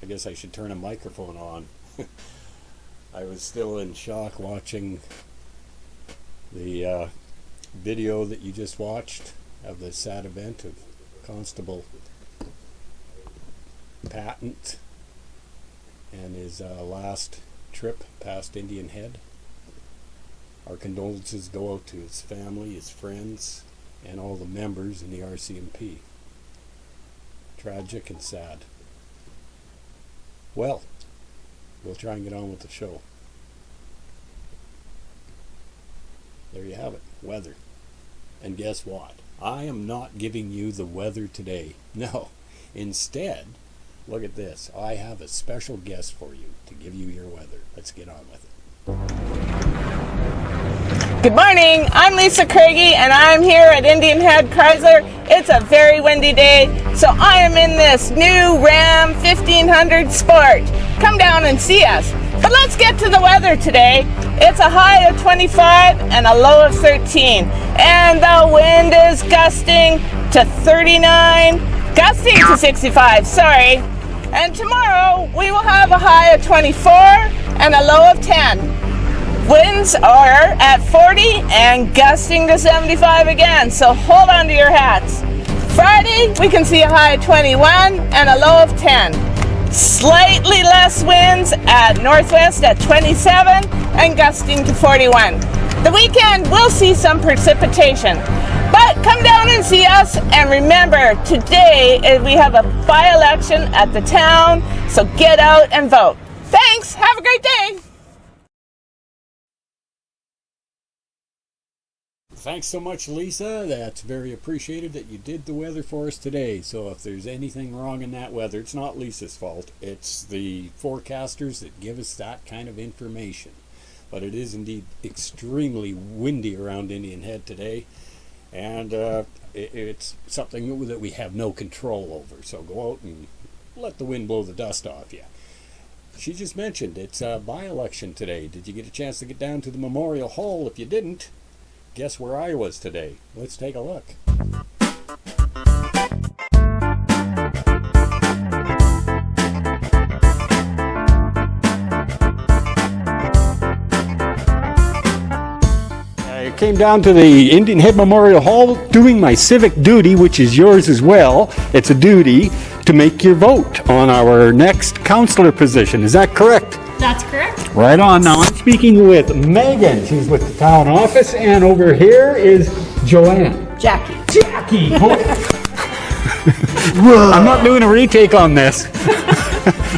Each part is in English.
I guess I should turn a microphone on. I was still in shock watching the video that you just watched of the sad event of Constable Patent and his last trip past Indian Head. Our condolences go out to his family, his friends, and all the members in the RCMP. Tragic and sad. Well, we'll try and get on with the show. There you have it, weather. And guess what? I am not giving you the weather today. No. Instead, look at this. I have a special guest for you to give you your weather. Let's get on with it. Good morning, I'm Lisa Craigie and I'm here at Indian Head Chrysler. It's a very windy day, so I am in this new Ram 1500 Sport. Come down and see us. But let's get to the weather today. It's a high of 25 and a low of 13. And the wind is gusting to 39, gusting to 65, sorry. And tomorrow we will have a high of 24 and a low of 10. Winds are at 40 and gusting to 75 again, so hold on to your hats. Friday, we can see a high of 21 and a low of 10. Slightly less winds at northwest at 27 and gusting to 41. The weekend, we'll see some precipitation. But come down and see us, and remember, today we have a by-election at the town, so get out and vote. Thanks, have a great day. Thanks so much, Lisa. That's very appreciated that you did the weather for us today. So if there's anything wrong in that weather, it's not Lisa's fault. It's the forecasters that give us that kind of information. But it is indeed extremely windy around Indian Head today. And it's something that we have no control over. So go out and let the wind blow the dust off you. She just mentioned it's a by-election today. Did you get a chance to get down to the Memorial Hall? If you didn't, guess where I was today? Let's take a look. I came down to the Indian Head Memorial Hall doing my civic duty, which is yours as well. It's a duty to make your vote on our next councillor position. Is that correct? That's correct. Right on. Now I'm speaking with Megan. She's with the town office, and over here is Joanne. Jackie. Jackie! I'm not doing a retake on this.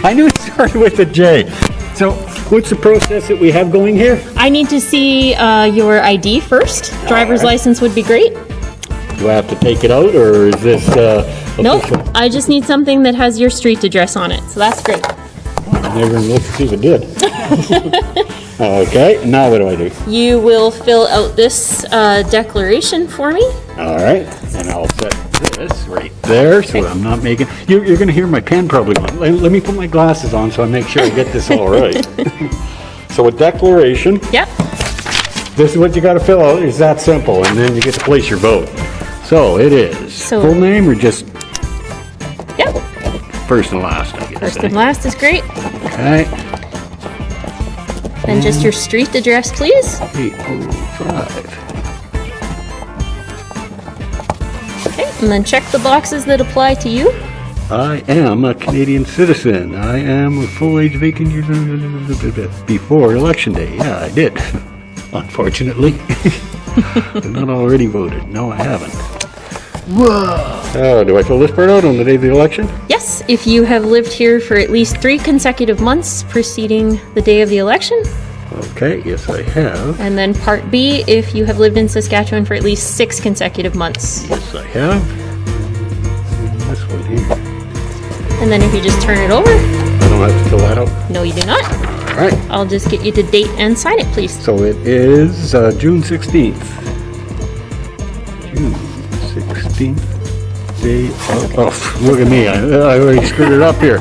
I knew it started with a J. So what's the process that we have going here? I need to see your ID first. Driver's license would be great. Do I have to take it out, or is this Nope. official? I just need something that has your street address on it. So that's great. I'm never going to look to see if it did. Okay, now what do I do? You will fill out this declaration for me. All right, and I'll set this right there so I'm not making... You're going to hear my pen probably. Let me put my glasses on so I make sure I get this all right. So a declaration. Yep. This is what you got to fill out. It's that simple, and then you get to place your vote. So it is full name or just Yep. first and last, I guess. First and last is great. Okay. And just your street address, please. 805. Okay. And then check the boxes that apply to you. I am a Canadian citizen. I am a full-age vacant before election day. Yeah, I did. Unfortunately. I'm not already voted. No, I haven't. Whoa! Oh, do I fill this part out on the day of the election? Yes, if you have lived here for at least 3 consecutive months preceding the day of the election. Okay, yes I have. And then part B, if you have lived in Saskatchewan for at least 6 consecutive months. Yes I have. And this one here. And then if you just turn it over. I don't have to fill that out? No, you do not. All right. I'll just get you to date and sign it, please. So it is June 16th. June 16th. Day of... Oh, look at me. I already screwed it up here.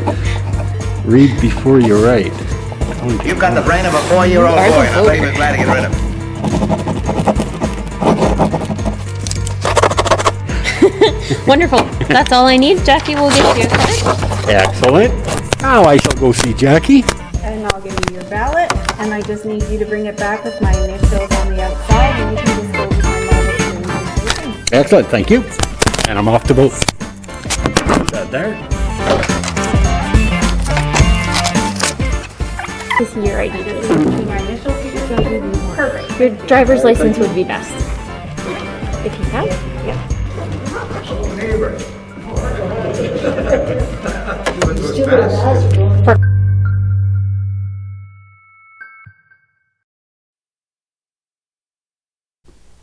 Read before you write. You've got the brain of a 4-year-old boy, and I'm very glad to get rid of him. Wonderful. That's all I need. Jackie will get you a card. Excellent. Now I shall go see Jackie. And I'll give you your ballot, and I just need you to bring it back with my initials on the outside, and you can just go with my mother's name on everything. Excellent, thank you. And I'm off to vote. Put that there. This is your ID. Just between my initials here, so you do more. Perfect. Your driver's license would be best. If you have. Yeah.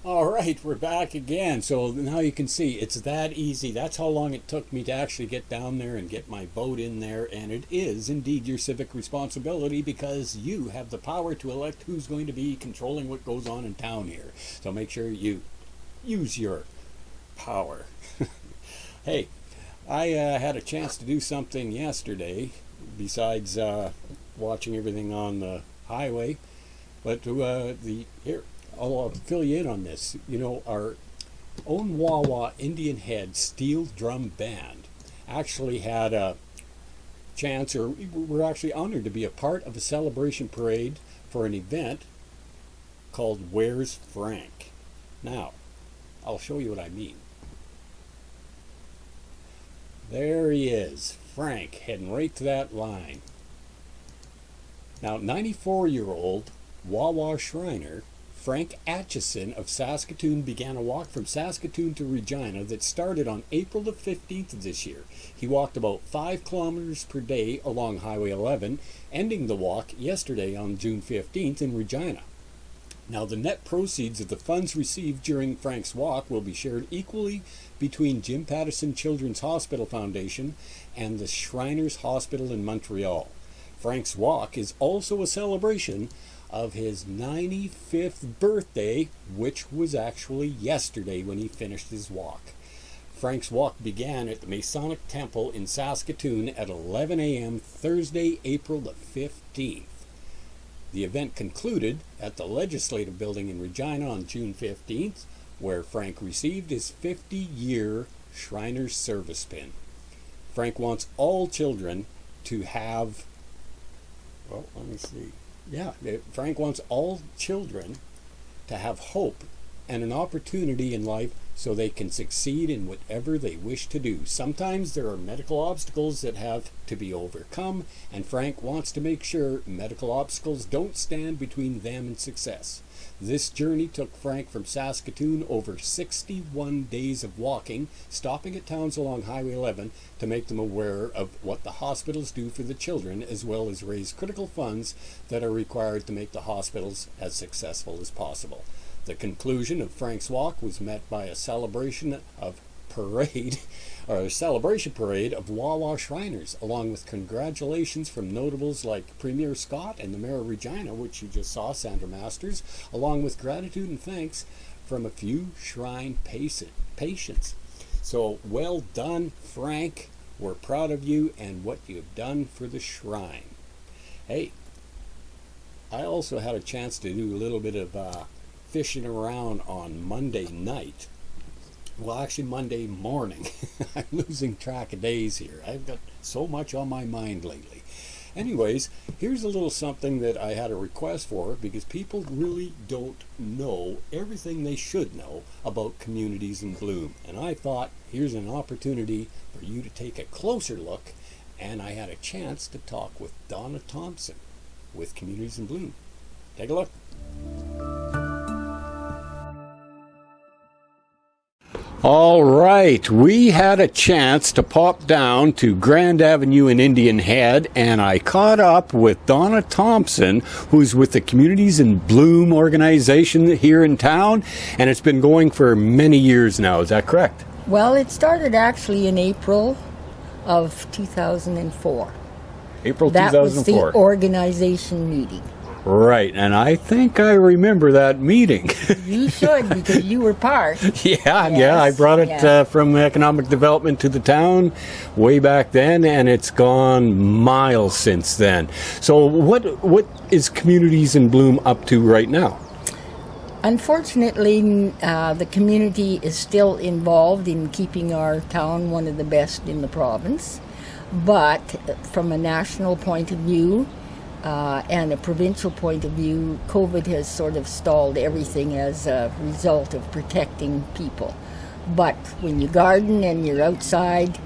All right, we're back again. So now you can see it's that easy. That's how long it took me to actually get down there and get my vote in there. And it is indeed your civic responsibility because you have the power to elect who's going to be controlling what goes on in town here. So make sure you use your power. Hey, I had a chance to do something yesterday besides watching everything on the highway. But here, I'll fill you in on this. You know, our own Wawa Indian Head Steel Drum Band actually had a chance, or we're actually honored to be a part of a celebration parade for an event called Where's Frank? Now, I'll show you what I mean. There he is, Frank, heading right to that line. Now, 94-year-old Wawa Shriner Frank Atchison of Saskatoon began a walk from Saskatoon to Regina that started on April the 15th of this year. He walked about 5 kilometers per day along Highway 11, ending the walk yesterday on June 15th in Regina. Now, the net proceeds of the funds received during Frank's walk will be shared equally between Jim Pattison Children's Hospital Foundation and the Shriners Hospital in Montreal. Frank's walk is also a celebration of his 95th birthday, which was actually yesterday when he finished his walk. Frank's walk began at the Masonic Temple in Saskatoon at 11 a.m. Thursday, April the 15th. The event concluded at the Legislative Building in Regina on June 15th, where Frank received his 50-year Shriners Service Pin. Frank wants all children to have, well, let me see. Yeah, Frank wants all children to have hope and an opportunity in life so they can succeed in whatever they wish to do. Sometimes there are medical obstacles that have to be overcome, and Frank wants to make sure medical obstacles don't stand between them and success. This journey took Frank from Saskatoon over 61 days of walking, stopping at towns along Highway 11 to make them aware of what the hospitals do for the children, as well as raise critical funds that are required to make the hospitals as successful as possible. The conclusion of Frank's walk was met by a celebration parade of Wawa Shriners, along with congratulations from notables like Premier Scott and the Mayor of Regina, which you just saw, Sandra Masters, along with gratitude and thanks from a few Shrine patients. So well done, Frank. We're proud of you and what you've done for the Shrine. Hey, I also had a chance to do a little bit of fishing around on Monday night. Well, actually Monday morning. I'm losing track of days here. I've got so much on my mind lately. Anyways, here's a little something that I had a request for because people really don't know everything they should know about Communities in Bloom. And I thought, here's an opportunity for you to take a closer look. And I had a chance to talk with Donna Thompson with Communities in Bloom. Take a look. All right, we had a chance to pop down to Grand Avenue in Indian Head, and I caught up with Donna Thompson, who's with the Communities in Bloom organization here in town, and it's been going for many years now. Is that correct? Well, it started actually in April of 2004. April 2004. That was the organization meeting. Right, and I think I remember that meeting. You should, because you were part. Yeah, I brought it from economic development to the town way back then, and it's gone miles since then. So what is Communities in Bloom up to right now? Unfortunately, the community is still involved in keeping our town one of the best in the province. But from a national point of view and a provincial point of view, COVID has sort of stalled everything as a result of protecting people. But when you garden and you're outside,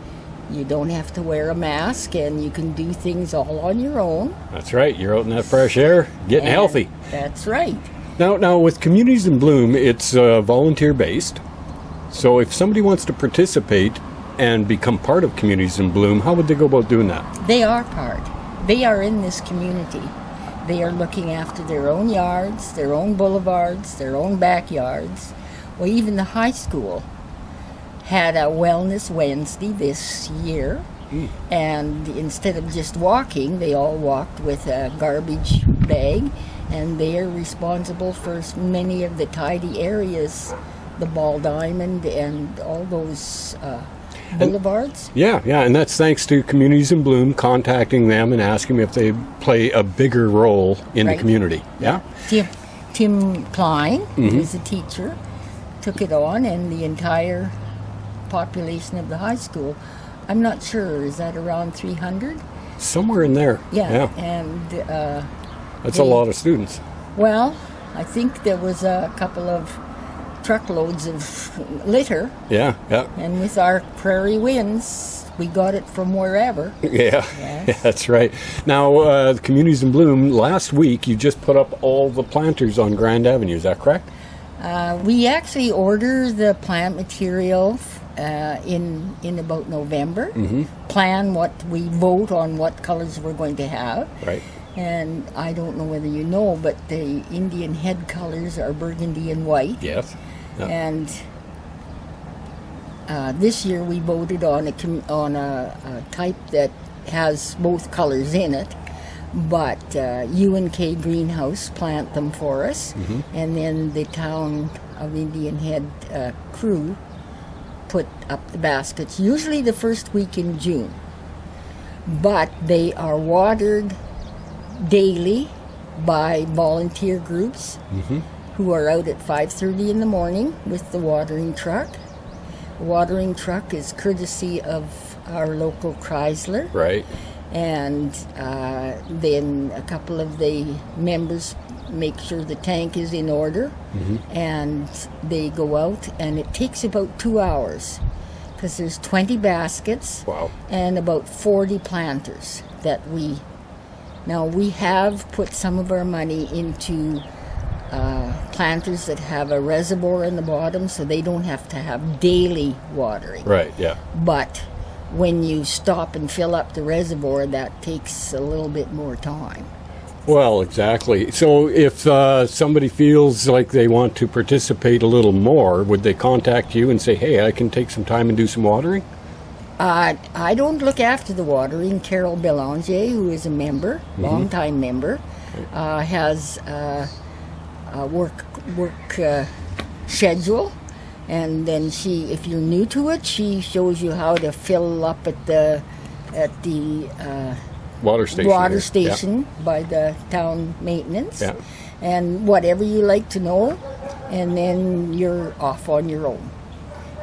you don't have to wear a mask, and you can do things all on your own. That's right. You're out in that fresh air, getting healthy. That's right. Now, with Communities in Bloom, it's volunteer-based. So if somebody wants to participate and become part of Communities in Bloom, how would they go about doing that? They are part. They are in this community. They are looking after their own yards, their own boulevards, their own backyards. Well, even the high school had a Wellness Wednesday this year. And instead of just walking, they all walked with a garbage bag, and they are responsible for many of the tidy areas, the Ball Diamond and all those boulevards. Yeah, and that's thanks to Communities in Bloom contacting them and asking if they play a bigger role in the community. Yeah. Tim Klein, who's a teacher, took it on, and the entire population of the high school, I'm not sure, is that around 300? Somewhere in there. Yeah. And that's a lot of students. Well, I think there was a couple of truckloads of litter. Yeah. And with our prairie winds, we got it from wherever. Yeah, Yes. that's right. Now, Communities in Bloom, last week you just put up all the planters on Grand Avenue, is that correct? We actually order the plant material in about November. Plan what we vote on what colors we're going to have. Right. And I don't know whether you know, but the Indian head colors are burgundy and white. Yes. Yeah. And this year we voted on a type that has both colors in it. But UNK Greenhouse plant them for us, and then the town of Indian Head crew put up the baskets, usually the first week in June. But they are watered daily by volunteer groups who are out at 5:30 in the morning with the watering truck. The watering truck is courtesy of our local Chrysler. Right. And then a couple of the members make sure the tank is in order, and they go out, and it takes about 2 hours because there's 20 baskets. Wow. And about 40 planters that we have put some of our money into planters that have a reservoir in the bottom, so they don't have to have daily watering. Right, yeah. But when you stop and fill up the reservoir, that takes a little bit more time. Well, exactly. So if somebody feels like they want to participate a little more, would they contact you and say, hey, I can take some time and do some watering? I don't look after the watering. Carol Belanger, who is a member, long-time member, has a work schedule. And then if you're new to it, she shows you how to fill up at the water station by the town maintenance, Yeah. and whatever you like to know, and then you're off on your own.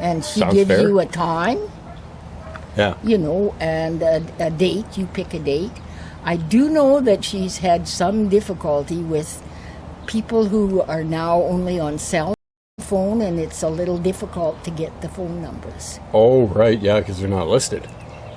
And she Sounds gives fair. you a time, Yeah. and a date. You pick a date. I do know that she's had some difficulty with people who are now only on cell phone, and it's a little difficult to get the phone numbers. Oh, right, yeah, because they're not listed.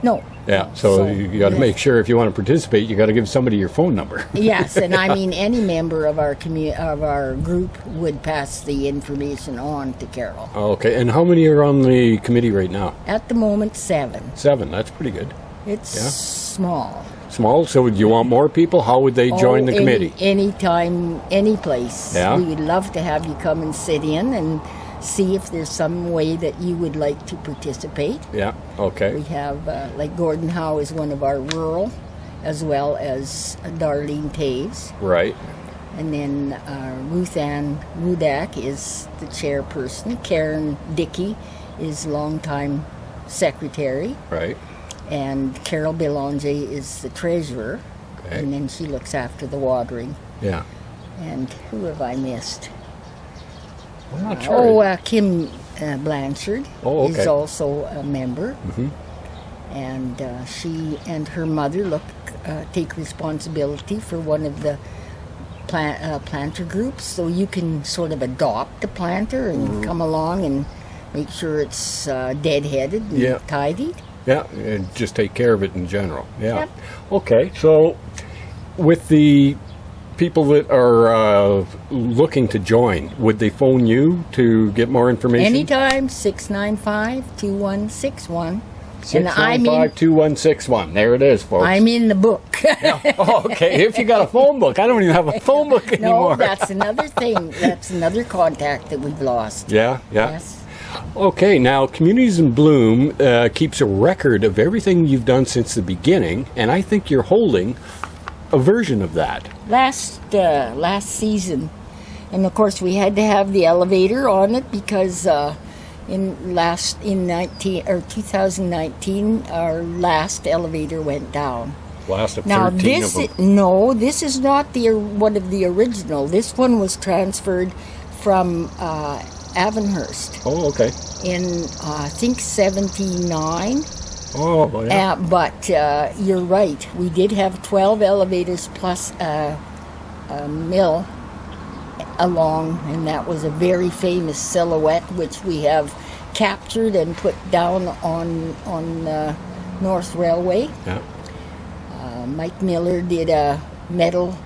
No. Yeah, so you got to make sure if you want to participate, you got to give somebody your phone number. Yes, and I mean any member of our group would pass the information on to Carol. Okay, and how many are on the committee right now? At the moment, 7. 7, that's pretty good. It's small. Small, so would you want more people? How would they join the committee? Anytime, any place. Yeah? We would love to have you come and sit in and see if there's some way that you would like to participate. Yeah, okay. We have, like Gordon Howe is one of our rural, as well as Darlene Taves. Right. And then Ruth Ann Rudak is the chairperson. Karen Dickey is longtime secretary. Right. And Carol Belanger is the treasurer. Okay. And then she looks after the watering. Yeah. And who have I missed? I'm not sure. Kim Blanchard Oh, okay. is also a member. and she and her mother take responsibility for one of the planter groups. So you can sort of adopt a planter and come along and make sure it's deadheaded and tidied. Yeah, and just take care of it in general. Yeah. Yep. Okay, so with the people that are looking to join, would they phone you to get more information? Anytime, 695-2161. 695-2161. There it is, folks. I'm in the book. Yeah. Oh, okay. If you got a phone book. I don't even have a phone book anymore. No, that's another thing. That's another contact that we've lost. Yeah. Yes. Okay, now Communities in Bloom keeps a record of everything you've done since the beginning, and I think you're holding a version of that. Last season, and of course we had to have the elevator on it because in 2019 our last elevator went down. Last of Now 13 this of them. this is not one of the original. This one was transferred from Avonhurst Oh, okay. in I think 79. Oh, yeah. But you're right. We did have 12 elevators plus a mill along, and that was a very famous silhouette, which we have captured and put down on North Railway. Yeah. Mike Miller did a metal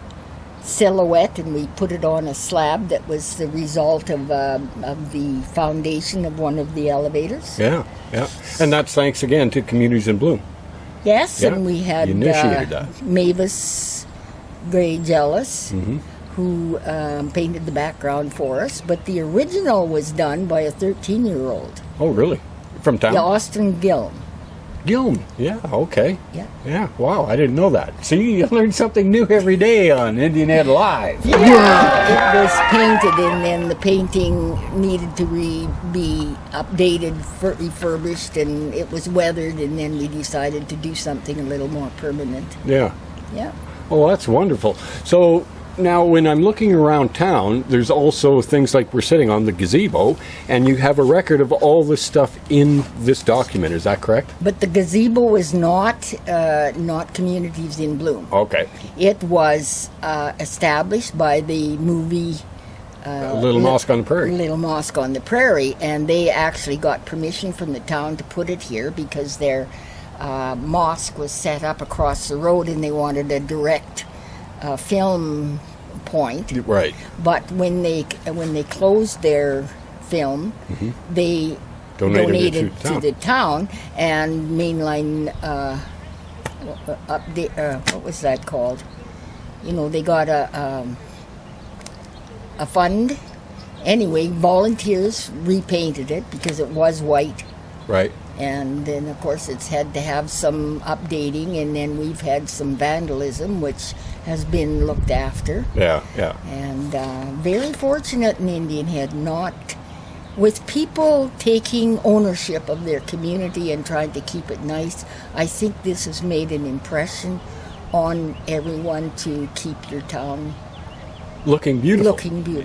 silhouette, and we put it on a slab that was the result of the foundation of one of the elevators. Yeah. And that's thanks again to Communities in Bloom. Yes, Yeah, and we had you initiated that. Mavis Gray Jealous, who painted the background for us, but the original was done by a 13-year-old. Oh, really? From town? Yeah, Austin Gilm. Gilm. Yeah, okay. Yeah. Yeah, wow, I didn't know that. See, you learn something new every day on Indian Head Live. Yeah, it was painted, and then the painting needed to be updated, refurbished, and it was weathered, and then we decided to do something a little more permanent. Yeah. Yeah. Oh, that's wonderful. So now when I'm looking around town, there's also things like we're sitting on the gazebo, and you have a record of all this stuff in this document. Is that correct? But the gazebo is not Communities in Bloom. Okay. It was established by the movie Little Mosque on the Prairie. Little Mosque on the Prairie, and they actually got permission from the town to put it here because their mosque was set up across the road, and they wanted a direct film point. Right. But when they closed their film, they donated to the town, and Mainline what was that called? You know, they got a fund. Anyway, volunteers repainted it because it was white. Right. And then, of course, it's had to have some updating, and then we've had some vandalism, which has been looked after. Yeah. And very fortunate in Indian Head, not with people taking ownership of their community and trying to keep it nice. I think this has made an impression on everyone to keep your town Looking beautiful.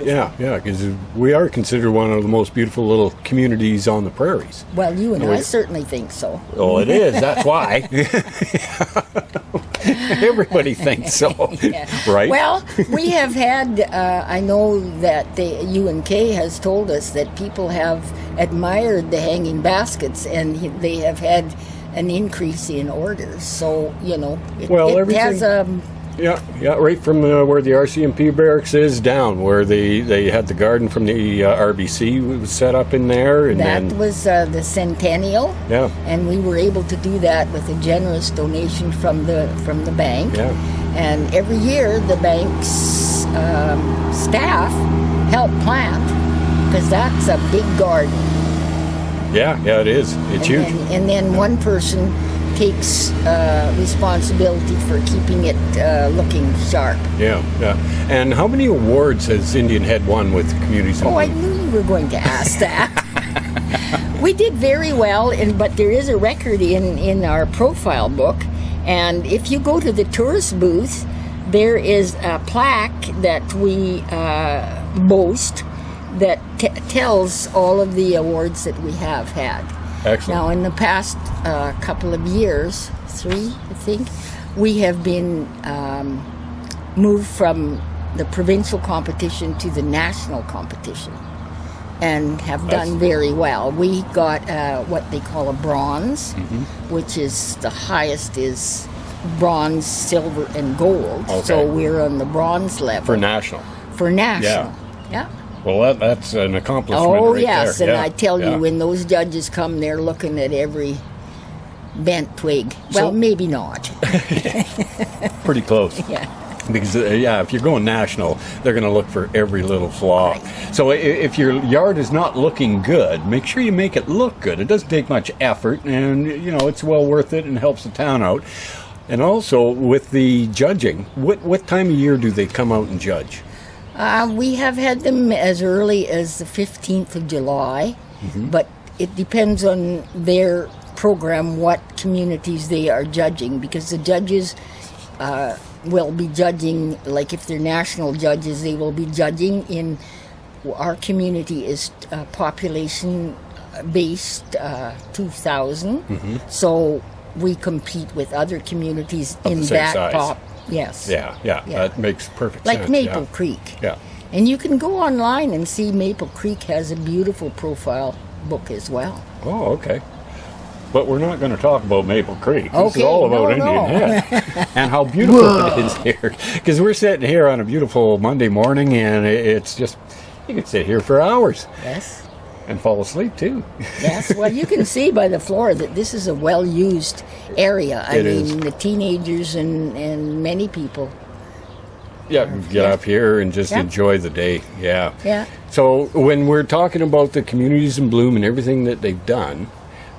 Yeah, because we are considered one of the most beautiful little communities on the prairies. Well, you and I certainly think so. Oh, it is. That's why. Everybody thinks so, right? Well, we have had, I know that UNK has told us that people have admired the hanging baskets, and they have had an increase in orders. So, you know, it has a... Yeah, right from where the RCMP barracks is down, where they had the garden from the RBC was set up in there. And that was the centennial. Yeah. And we were able to do that with a generous donation from the bank. Yeah. And every year the bank's staff help plant, because that's a big garden. Yeah, it is. It's huge. And then one person takes responsibility for keeping it looking sharp. Yeah. And how many awards has Indian Head won with Communities in Bloom? I knew you were going to ask that. We did very well, but there is a record in our profile book, and if you go to the tourist booth, there is a plaque that we boast that tells all of the awards that we have had. Excellent. Now, in the past couple of years, 3, I think, we have been moved from the provincial competition to the national competition and have done very well. We got what they call a bronze, which is the highest is bronze, silver, and gold. Okay. So we're on the bronze level. For national. For national. Yeah. Well, that's an accomplishment right yes, there. and Yeah, I tell yeah. you, when those judges come, they're looking at every bent twig. Well, maybe not. Pretty close. Yeah. Because, if you're going national, they're going to look for every little flaw. Right. So if your yard is not looking good, make sure you make it look good. It doesn't take much effort, and, it's well worth it and helps the town out. And also, with the judging, what time of year do they come out and judge? We have had them as early as the 15th of July, but it depends on their program what communities they are judging, because the judges will be judging, like if they're national judges, they will be judging in, our community is population based 2,000, so we compete with other communities Of in the same that size. Yes. Yeah, that makes perfect Like sense. Maple Creek. Yeah. And you can go online and see Maple Creek has a beautiful profile book as well. Oh, okay. But we're not going to talk about Maple Creek. This is Okay, all about no. Indian Head and how beautiful it is here. Because we're sitting here on a beautiful Monday morning, and it's just, you could sit here for hours Yes. and fall asleep too. Yes. Well, you can see by the floor that this is a well-used area. I It mean, is. the teenagers and many people. Yeah, get up here and just Yeah. enjoy the day. Yeah. Yeah. So when we're talking about the Communities in Bloom and everything that they've done,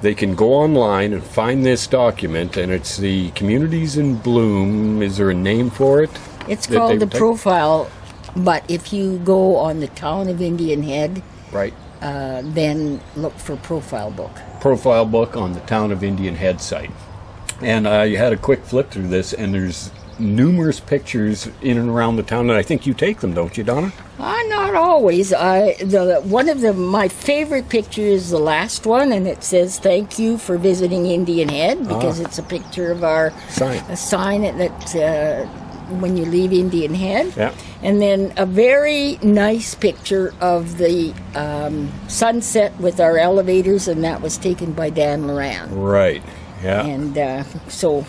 they can go online and find this document, and it's the Communities in Bloom. Is there a name for it? It's that called they've the taken? profile, but if you go on the Town of Indian Head, Right. then look for profile book. Profile book on the Town of Indian Head site. And I had a quick flip through this, and there's numerous pictures in and around the town, and I think you take them, don't you, Donna? Not always. One of my favorite pictures is the last one, and it says "Thank you for visiting Indian Head," because it's a picture of our Sign. a sign that when you leave Indian Head. Yeah. And then a very nice picture of the sunset with our elevators, and that was taken by Dan Loran. Right. Yeah. And so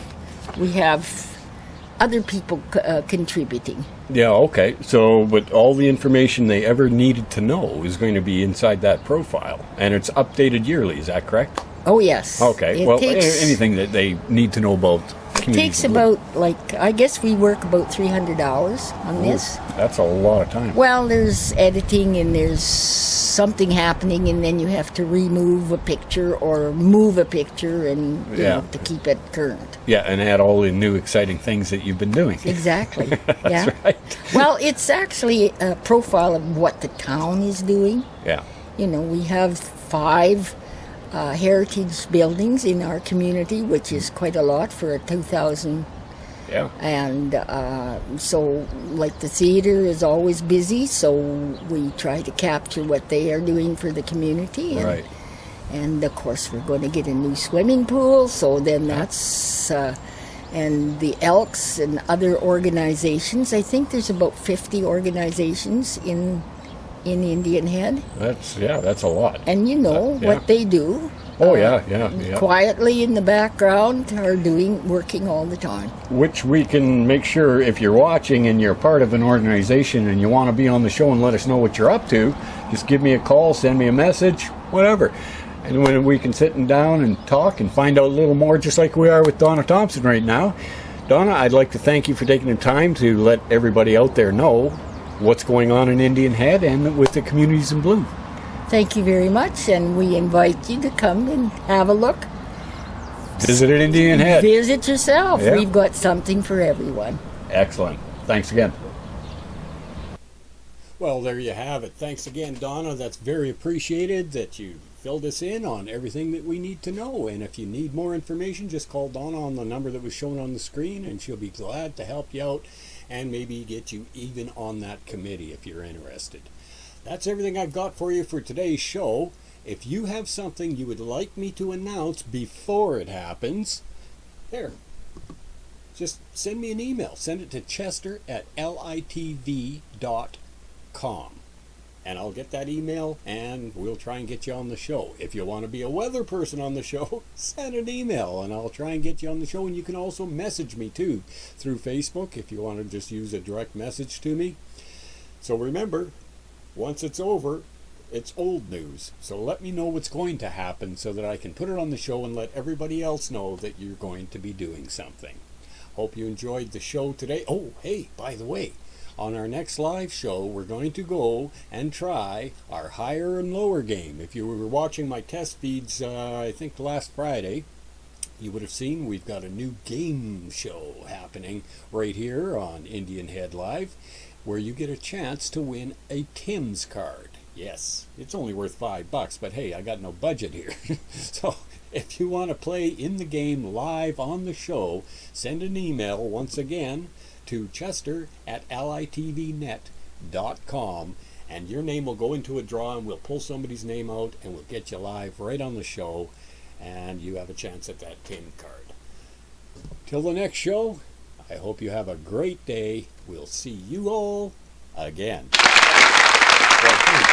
we have other people contributing. Yeah, okay. So, but all the information they ever needed to know is going to be inside that profile, and it's updated yearly, is that correct? Oh, yes. Okay. It Well, takes- anything that they need to know about It takes about, I guess we work about 300 hours on this. That's a lot of time. Well, there's editing and there's something happening, and then you have to remove a picture or move a picture and you Yeah. know, to keep it current. Yeah, and add all the new exciting things that you've been doing. Exactly. That's yeah. right. Well, it's actually a profile of what the town is doing. Yeah. You know, we have 5 heritage buildings in our community, which is quite a lot for a 2,000. Yeah. And so, like, the theater is always busy, so we try to capture what they are doing for the community. And, Right. And of course, we're going to get a new swimming pool, so then that's. And the Elks and other organizations. I think there's about 50 organizations in Indian Head. That's a lot. And you know yeah. what they do. Oh, yeah. Quietly in the background are working all the time. Which we can make sure, if you're watching and you're part of an organization and you want to be on the show and let us know what you're up to, just give me a call, send me a message, whatever. And when we can sit down and talk and find out a little more, just like we are with Donna Thompson right now. Donna, I'd like to thank you for taking the time to let everybody out there know what's going on in Indian Head and with the Communities in Bloom. Thank you very much, and we invite you to come and have a look. Visit at Indian Head. Visit yourself. Yeah. We've got something for everyone. Excellent. Thanks again. Well, there you have it. Thanks again, Donna. That's very appreciated that you filled us in on everything that we need to know. And if you need more information, just call Donna on the number that was shown on the screen, and she'll be glad to help you out and maybe get you even on that committee if you're interested. That's everything I've got for you for today's show. if you have something you would like me to announce before it happens, there, just send me an email. Send it to chester@litv.com. And I'll get that email and we'll try and get you on the show. If you want to be a weather person on the show, send an email and I'll try and get you on the show. And you can also message me too through Facebook if you want to just use a direct message to me. So remember, once it's over, it's old news. So let me know what's going to happen so that I can put it on the show and let everybody else know that you're going to be doing something. Hope you enjoyed the show today. Oh, hey, by the way, on our next live show, we're going to go and try our higher and lower game. If you were watching my test feeds, I think last Friday, you would have seen we've got a new game show happening right here on Indian Head Live, where you get a chance to win a Tim's card. Yes, it's only worth $5, but hey, I got no budget here. So if you want to play in the game live on the show, send an email once again to chester@litvnet.com, and your name will go into a draw and we'll pull somebody's name out and we'll get you live right on the show and you have a chance at that Tim card. Till the next show, I hope you have a great day. We'll see you all again. Well,